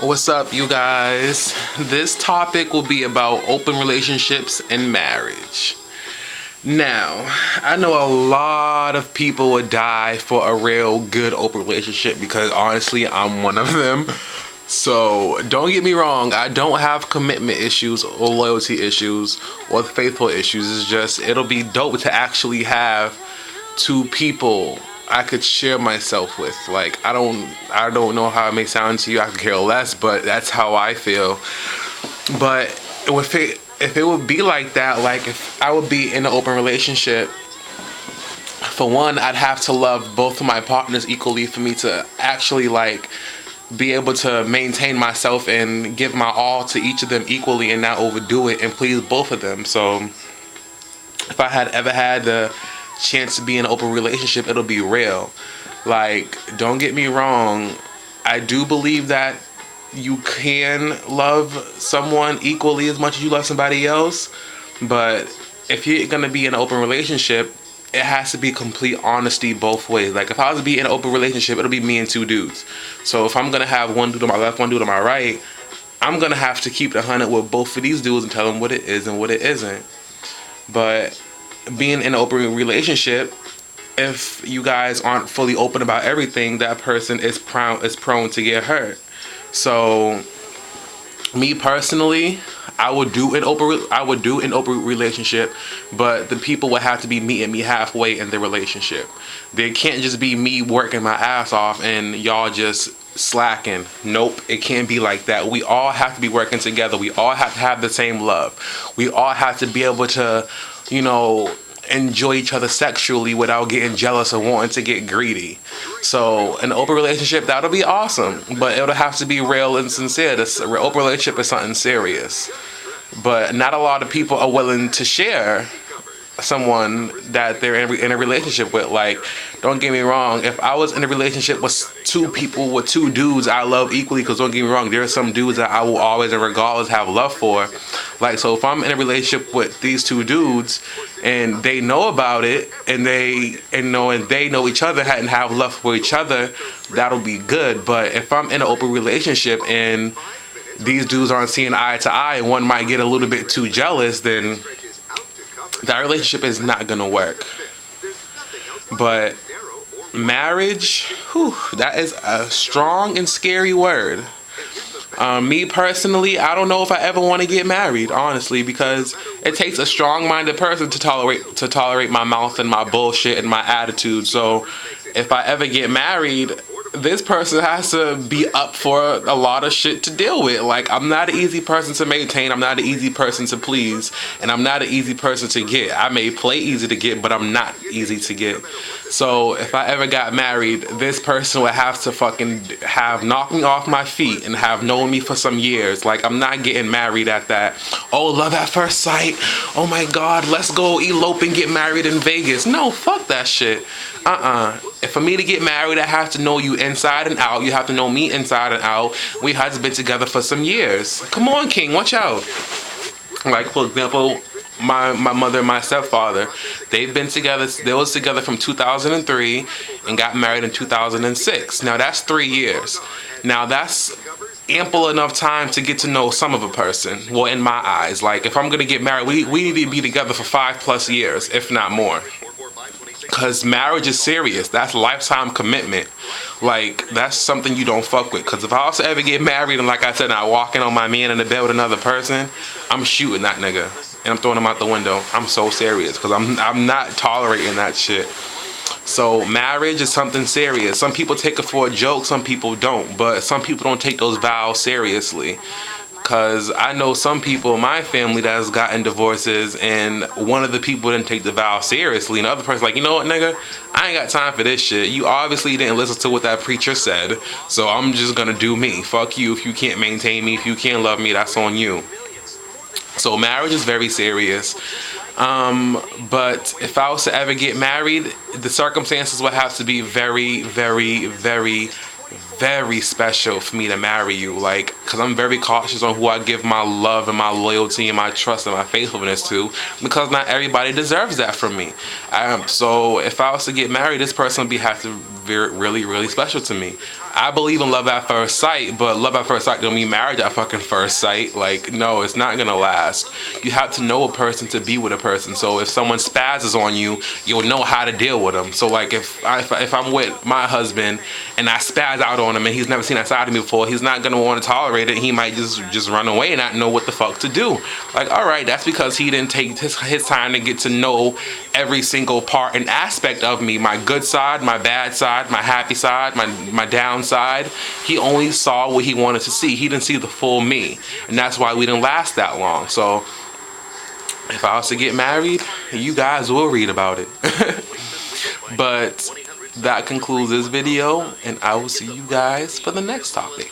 What's up, you guys? This topic will be about open relationships and marriage. Now, I know a lot of people would die for a real good open relationship because honestly, I'm one of them. So, don't get me wrong, I don't have commitment issues or loyalty issues or faithful issues. It's just, it'll be dope to actually have two people I could share myself with. Like I don't know how it may sound to you. I could care less, but that's how I feel. But if it would be like that, like if I would be in an open relationship, for one, I'd have to love both of my partners equally for me to actually like be able to maintain myself and give my all to each of them equally and not overdo it and please both of them. So if I had ever had the chance to be in an open relationship, it'll be real. Like, don't get me wrong, I do believe that you can love someone equally as much as you love somebody else, but if you're gonna be in an open relationship, it has to be complete honesty both ways. Like, if I was to be in an open relationship, it'll be me and two dudes. So if I'm gonna have one dude on my left, one dude on my right, I'm gonna have to keep the 100 with both of these dudes and tell them what it is and what it isn't. But being in an open relationship, if you guys aren't fully open about everything, that person is prone to get hurt. So, me personally, I would do an open relationship, but the people would have to be meeting me halfway in the relationship. They can't just be me working my ass off and y'all just slacking. Nope, it can't be like that. We all have to be working together. We all have to have the same love. We all have to be able to, enjoy each other sexually without getting jealous or wanting to get greedy. So an open relationship, that'll be awesome, but it'll have to be real and sincere. This open relationship is something serious, but not a lot of people are willing to share someone that they're in a relationship with. Like, don't get me wrong, if I was in a relationship with two people, with two dudes I love equally, because don't get me wrong, there are some dudes that I will always and regardless have love for. Like, so if I'm in a relationship with these two dudes and they know about it and they know each other and have love for each other, that'll be good. But if I'm in an open relationship and these dudes aren't seeing eye to eye and one might get a little bit too jealous, then that relationship is not gonna work. But marriage, that is a strong and scary word. Me personally, I don't know if I ever want to get married, honestly, because it takes a strong-minded person to tolerate my mouth and my bullshit and my attitude. So if I ever get married, this person has to be up for a lot of shit to deal with. Like, I'm not an easy person to maintain, I'm not an easy person to please, and I'm not an easy person to get. I may play easy to get, but I'm not easy to get. So if I ever got married, this person would have to fucking have knocked me off my feet and have known me for some years. Like, I'm not getting married at that, oh, love at first sight, oh my god, let's go elope and get married in Vegas. No, fuck that shit. If for me to get married, I have to know you inside and out. You have to know me inside and out. We have to be together for some years. Come on, King, watch out. Like, for example, my mother and my stepfather, they've been together. They was together from 2003 and got married in 2006. Now that's 3 years. Now that's ample enough time to get to know some of a person. Well, in my eyes, like, if I'm gonna get married, we need to be together for 5+ years, if not more. Because marriage is serious. That's lifetime commitment. Like, that's something you don't fuck with. Because if I also ever get married and, like I said, I walk in on my man in the bed with another person, I'm shooting that nigga and I'm throwing him out the window. I'm so serious because I'm not tolerating that shit. So marriage is something serious. Some people take it for a joke, some people don't. But some people don't take those vows seriously. Because I know some people in my family that has gotten divorces and one of the people didn't take the vow seriously and the other person's like, you know what, nigga, I ain't got time for this shit. You obviously didn't listen to what that preacher said, so I'm just gonna do me. Fuck you if you can't maintain me. If you can't love me, that's on you. So marriage is very serious. But if I was to ever get married, the circumstances would have to be very, very, very, very special for me to marry you. Like, because I'm very cautious on who I give my love and my loyalty and my trust and my faithfulness to, because not everybody deserves that from me. So if I was to get married, this person would have to be really, really special to me. I believe in love at first sight, but love at first sight don't mean marriage at fucking first sight. Like, no, it's not gonna last. You have to know a person to be with a person. So if someone spazzes on you, you'll know how to deal with them. So like if I'm with my husband and I spaz out on him and he's never seen that side of me before, he's not gonna want to tolerate it. He might just run away and not know what the fuck to do. Like, all right, that's because he didn't take his time to get to know every single part and aspect of me, my good side, my bad side, my happy side, my downside. He only saw what he wanted to see. He didn't see the full me, and that's why we didn't last that long. So if I was to get married, you guys will read about it. But that concludes this video, and I will see you guys for the next topic.